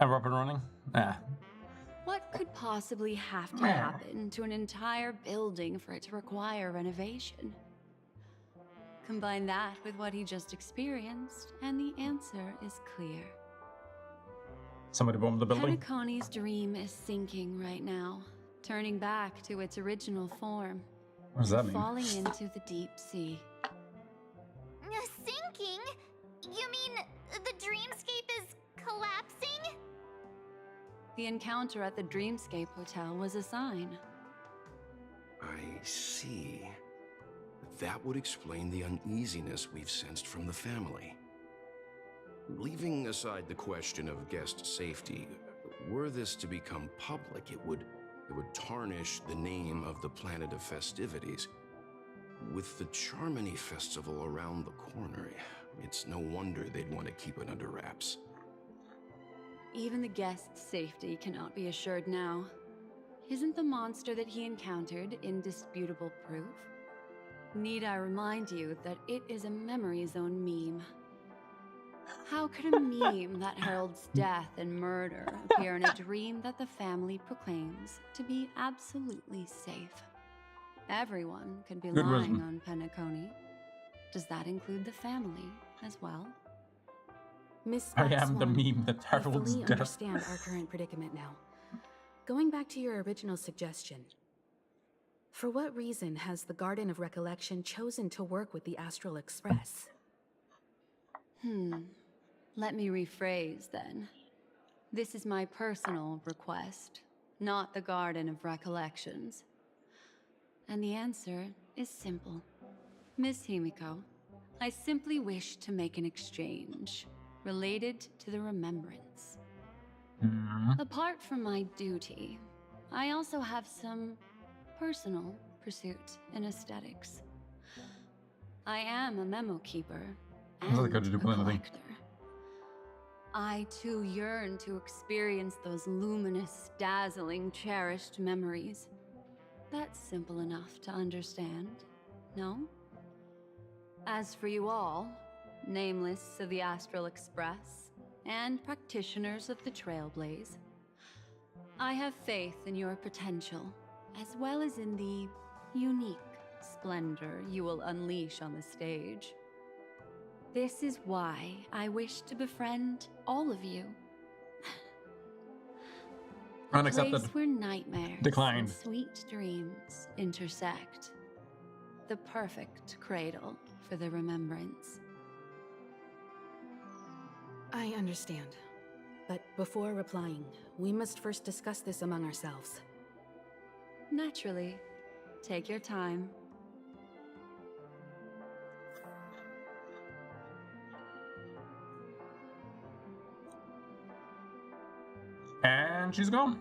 Ever up and running? Yeah. What could possibly have to happen to an entire building for it to require renovation? Combine that with what he just experienced, and the answer is clear. Somebody bombed the building. Penacony's dream is sinking right now, turning back to its original form. What does that mean? Falling into the deep sea. Sinking? You mean the dreamscape is collapsing? The encounter at the Dreamscape Hotel was a sign. I see. That would explain the uneasiness we've sensed from the family. Leaving aside the question of guest safety, were this to become public, it would tarnish the name of the planet of festivities. With the Charmony Festival around the corner, it's no wonder they'd want to keep it under wraps. Even the guest's safety cannot be assured now. Isn't the monster that he encountered indisputable proof? Need I remind you that it is a memory zone meme? How could a meme that heralds death and murder appear in a dream that the family proclaims to be absolutely safe? Everyone could be lying on Penacony. Does that include the family as well? Miss I am the meme that I heralds fully death. understand our current predicament now. Going back to your original suggestion, for what reason has the Garden of Recollection chosen to work with the Astral Express? Let me rephrase then. This is my personal request, not the Garden of Recollections. And the answer is simple. Miss Himiko, I simply wish to make an exchange related to the remembrance. Apart from my duty, I also have some personal pursuit in aesthetics. I am a memo keeper and Doesn't got to do a with anything. collector. I too yearn to experience those luminous, dazzling, cherished memories. That's simple enough to understand, no? As for you all, nameless of the Astral Express and practitioners of the Trailblaze, I have faith in your potential, as well as in the unique splendor you will unleash on the stage. This is why I wish to befriend all of you. A Unaccepted. place where nightmares Declined. and sweet dreams intersect. The perfect cradle for the remembrance. I understand. But before replying, we must first discuss this among ourselves. Naturally. Take your time. And she's gone.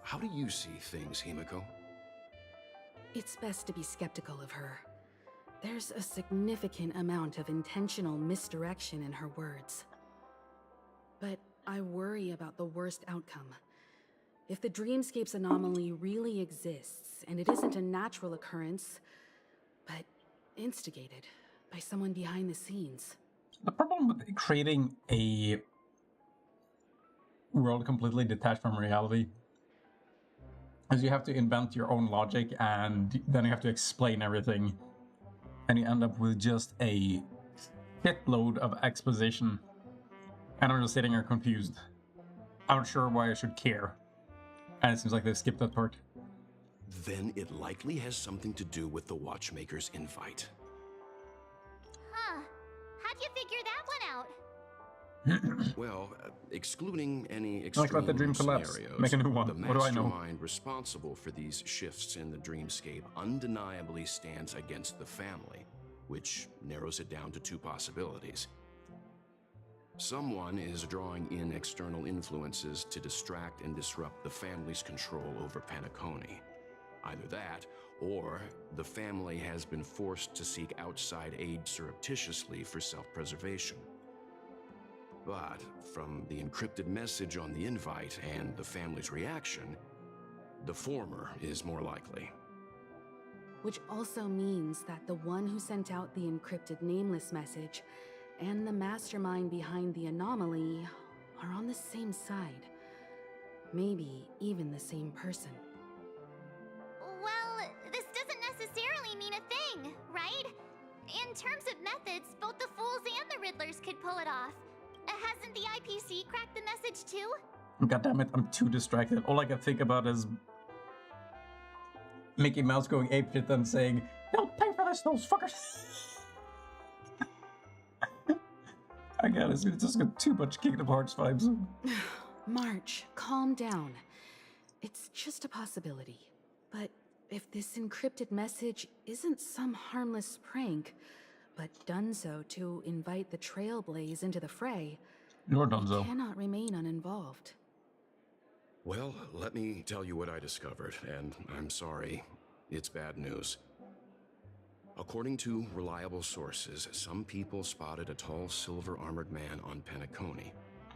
How do you see things, Himiko? It's best to be skeptical of her. There's a significant amount of intentional misdirection in her words. But I worry about the worst outcome. If the Dreamscape's anomaly really exists, and it isn't a natural occurrence, but instigated by someone behind the scenes. The problem with creating a world completely detached from reality is you have to invent your own logic, and then you have to explain everything, and you end up with just a shitload of exposition. And I'm just sitting here confused. I'm not sure why I should care. And it seems like they skipped that part. Then it likely has something to do with the Watchmaker's invite. Huh. How'd you figure that one out? Well, excluding any Like let extreme the dream collapse. scenarios, Make a new one. the What do I know? mastermind responsible for these shifts in the dreamscape undeniably stands against the family, which narrows it down to two possibilities. Someone is drawing in external influences to distract and disrupt the family's control over Penacony. Either that, or the family has been forced to seek outside aid surreptitiously for self-preservation. But from the encrypted message on the invite and the family's reaction, the former is more likely. which also means that the one who sent out the encrypted nameless message and the mastermind behind the anomaly are on the same side. Maybe even the same person. Well, this doesn't necessarily mean a thing, right? In terms of methods, both the Fools and the Riddlers could pull it off. Hasn't the IPC cracked the message too? God damn it, I'm too distracted. All I can think about is Mickey Mouse going apeshit and saying, "They'll pay for this, those fuckers." I got it. It's just got too much Kingdom Hearts vibes. March, calm down. It's just a possibility. But if this encrypted message isn't some harmless prank, but done so to invite the Trailblaze into the fray, You're done, it so. cannot remain uninvolved. Well, let me tell you what I discovered, and I'm sorry, it's bad news. According to reliable sources, some people spotted a tall silver-armored man on Penacony.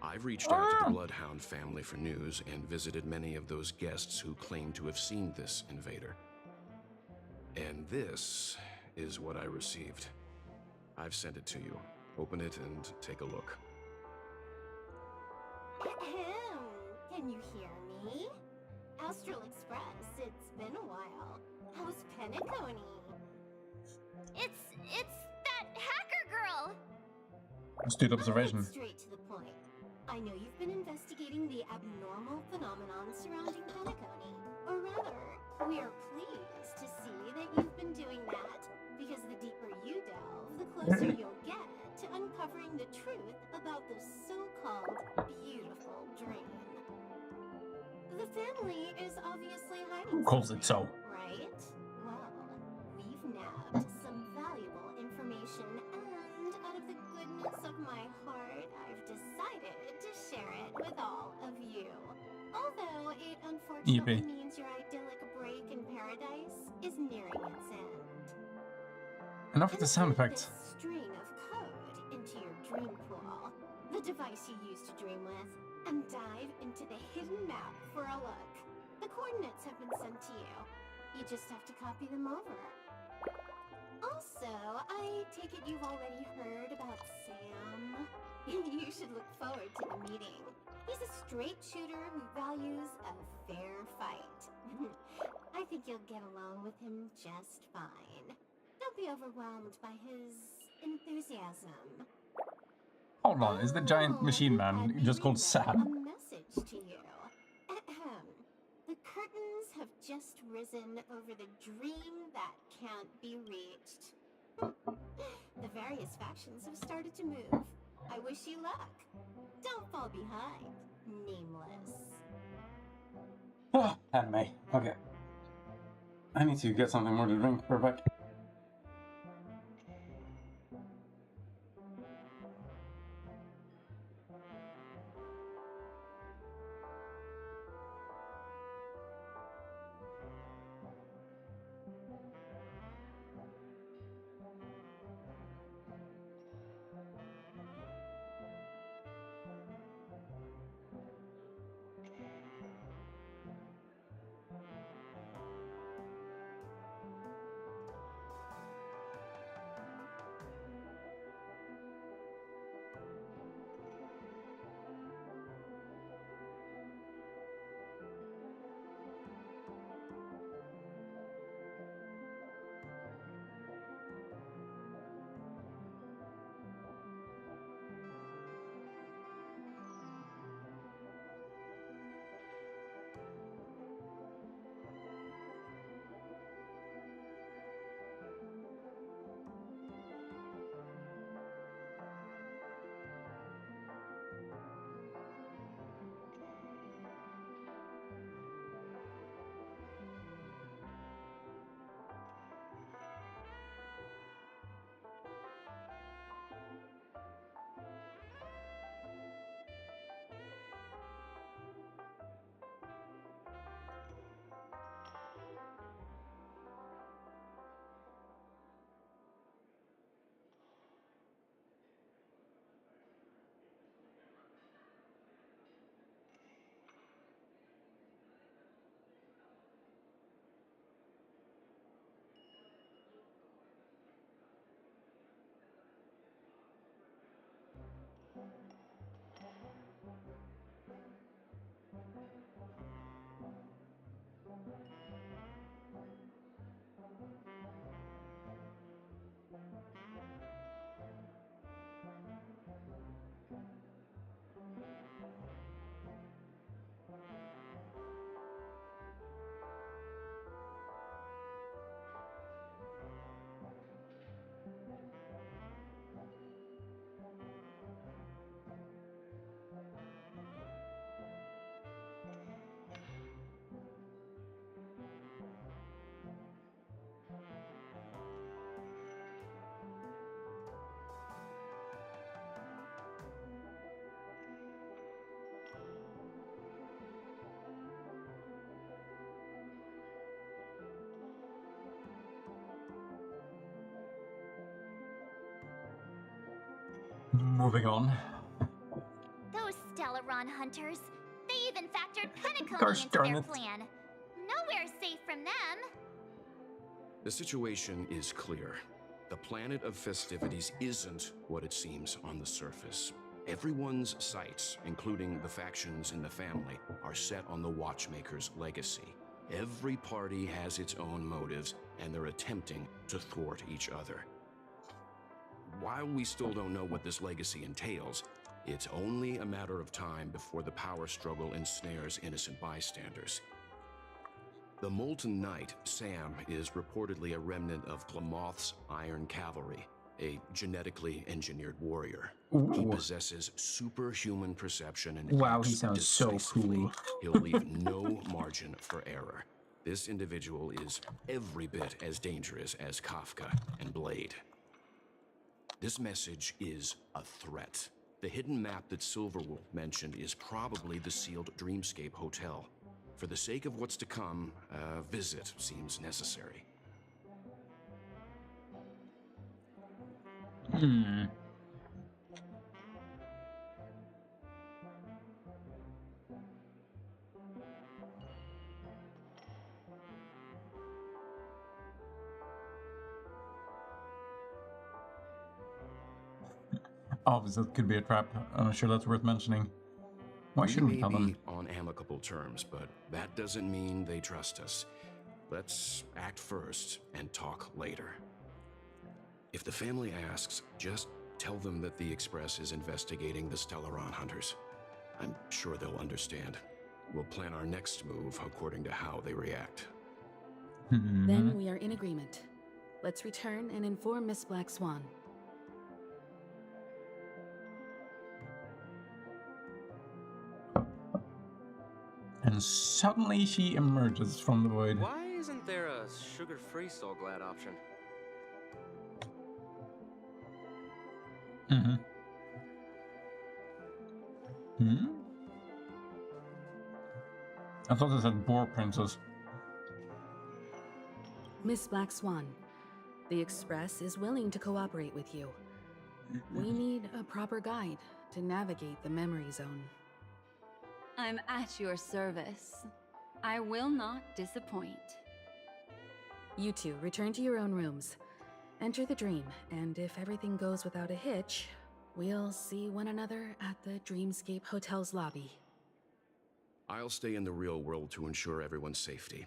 I've reached out to the Bloodhound family for news and visited many of those guests who claim to have seen this invader. And this is what I received. I've sent it to you. Open it and take a look. Ahem. Can you hear me? Astral Express, it's been a while. How's Penacony? It's that hacker girl! Astute I'll observation. get straight to the point. I know you've been investigating the abnormal phenomenon surrounding Penacony. Or rather, we are pleased to see that you've been doing that, because the deeper you delve, the closer you'll get to uncovering the truth about the so-called beautiful dream. The family is obviously hiding Who calls it something, so? right? Well, we've nabbed some valuable information, and out of the goodness of my heart, I've decided to share it with all of you. Although it unfortunately means your idyllic break in paradise is nearing its end. Enough with the sound Insert effects. this string of code into your dream pool, the device you use to dream with, and dive into the hidden map for a look. The coordinates have been sent to you. You just have to copy them over. Also, I take it you've already heard about Sam. You should look forward to the meeting. He's a straight shooter who values a fair fight. I think you'll get along with him just fine. Don't be overwhelmed by his enthusiasm. Hold on, is the giant machine man just called A Sam? message to you. Ahem. The curtains have just risen over the dream that can't be reached. The various factions have started to move. I wish you luck. Don't fall behind, Nameless. Oh, anime. Okay. I need to get something more to drink. We're back. Moving on. Those Stellaron hunters. They even factored Gosh Penacony into darn their it. plan. Nowhere safe from them. The situation is clear. The planet of festivities isn't what it seems on the surface. Everyone's sights, including the factions in the family, are set on the Watchmaker's legacy. Every party has its own motives, and they're attempting to thwart each other. While we still don't know what this legacy entails, it's only a matter of time before the power struggle ensnares innocent bystanders. The Molten Knight, Sam, is reportedly a remnant of Glamoth's Iron Cavalry, a genetically engineered warrior. He Ooh. possesses superhuman perception and Wow, acts he sounds so decisively. cool. He'll leave no margin for error. This individual is every bit as dangerous as Kafka and Blade. This message is a threat. The hidden map that Silverwolf mentioned is probably the sealed Dreamscape Hotel. For the sake of what's to come, a visit seems necessary. Obviously, it could be a trap. I'm sure that's worth mentioning. Why shouldn't we tell may be them? on amicable terms, but that doesn't mean they trust us. Let's act first and talk later. If the family asks, just tell them that the Express is investigating the Stellaron hunters. I'm sure they'll understand. We'll plan our next move according to how they react. Then we are in agreement. Let's return and inform Miss Black Swan. And suddenly she emerges from the void. Why isn't there a sugar-free Soul Glad option? I thought this said Boar Princess. Miss Black Swan, the Express is willing to cooperate with you. We need a proper guide to navigate the memory zone. I'm at your service. I will not disappoint. You two return to your own rooms. Enter the dream, and if everything goes without a hitch, we'll see one another at the Dreamscape Hotel's lobby. I'll stay in the real world to ensure everyone's safety.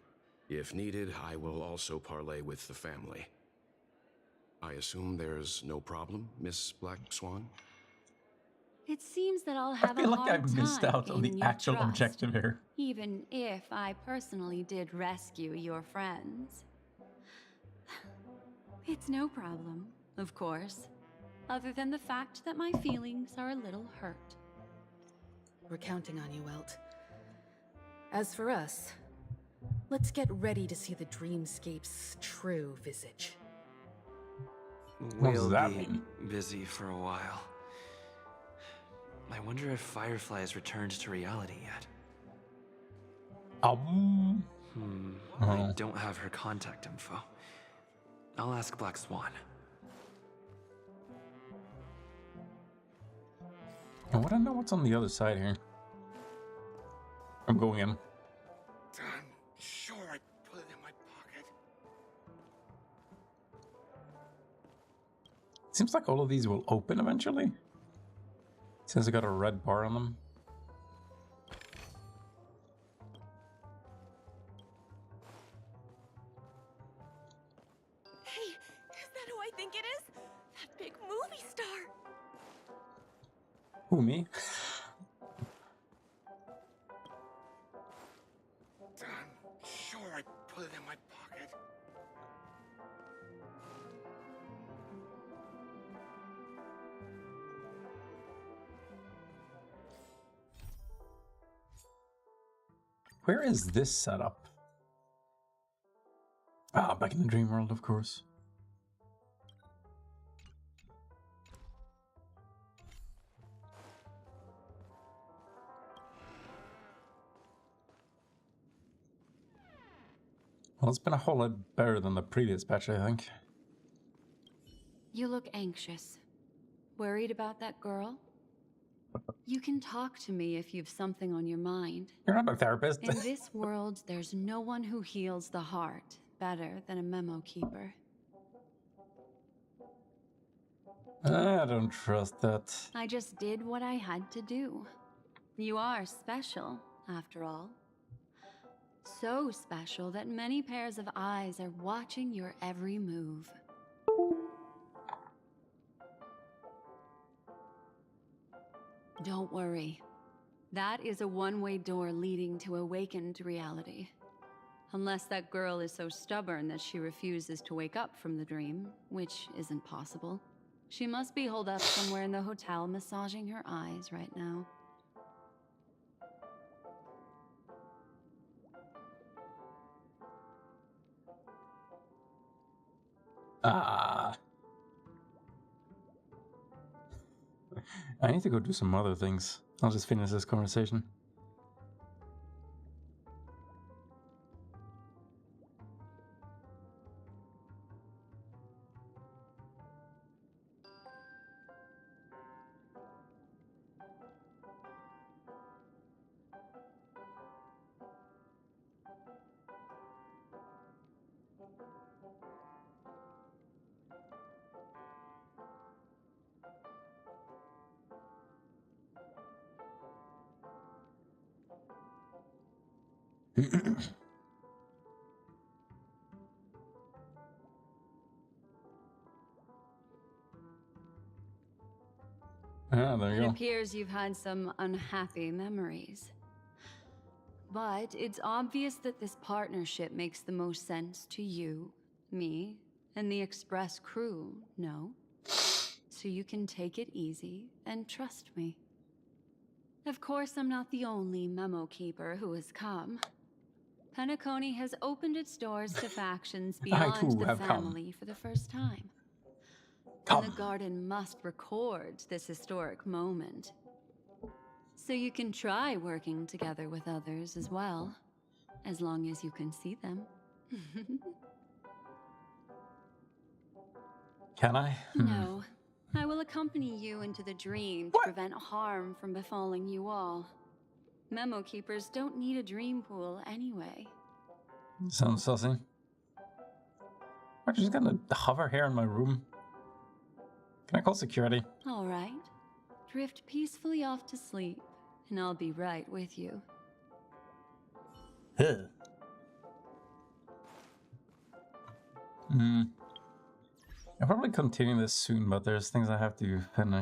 If needed, I will also parley with the family. I assume there's no problem, Miss Black Swan? It seems that I'll I have feel a like hard I've missed time out on the gaining your actual trust, objective here. even if I personally did rescue your friends. It's no problem, of course, other than the fact that my feelings are a little hurt. We're counting on you, Welt. As for us, let's get ready to see the Dreamscape's true visage. What does We'll that be mean? busy for a while. I wonder if Firefly has returned to reality yet. I don't have her contact info. I'll ask Black Swan. I want to know what's on the other side here. I'm going in. I'm sure I put it in my pocket. Seems like all of these will open eventually. Since I got a red bar on them. Hey, is that who I think it is? That big movie star. Who, me? I'm sure I put it in my pocket. Where is this setup? Ah, back in the dream world, of course. Well, it's been a whole lot better than the previous patch, I think. You look anxious. Worried about that girl? You can talk to me if you've something on your mind. You're not a therapist. In this world, there's no one who heals the heart better than a memo keeper. I don't trust that. I just did what I had to do. You are special, after all. So special that many pairs of eyes are watching your every move. Don't worry. That is a one-way door leading to awakened reality. Unless that girl is so stubborn that she refuses to wake up from the dream, which isn't possible. She must be holed up somewhere in the hotel massaging her eyes right now. Ah. I need to go do some other things. I'll just finish this conversation. Ah, there you It go. appears you've had some unhappy memories. But it's obvious that this partnership makes the most sense to you, me, and the Express crew, no? So you can take it easy and trust me. Of course, I'm not the only memo keeper who has come. Penacony has opened its doors to factions beyond too the have come. family for the first time. Come. And the Garden must record this historic moment. So you can try working together with others as well, as long as you can see them. Can I? No. I will accompany you into the dream to prevent harm from befalling you all. Memo keepers don't need a dream pool anyway. Sounds sussy. I'm just gonna hover here in my room. Can I call security? All right. Drift peacefully off to sleep, and I'll be right with you. I'll probably continue this soon, but there's things I have to finish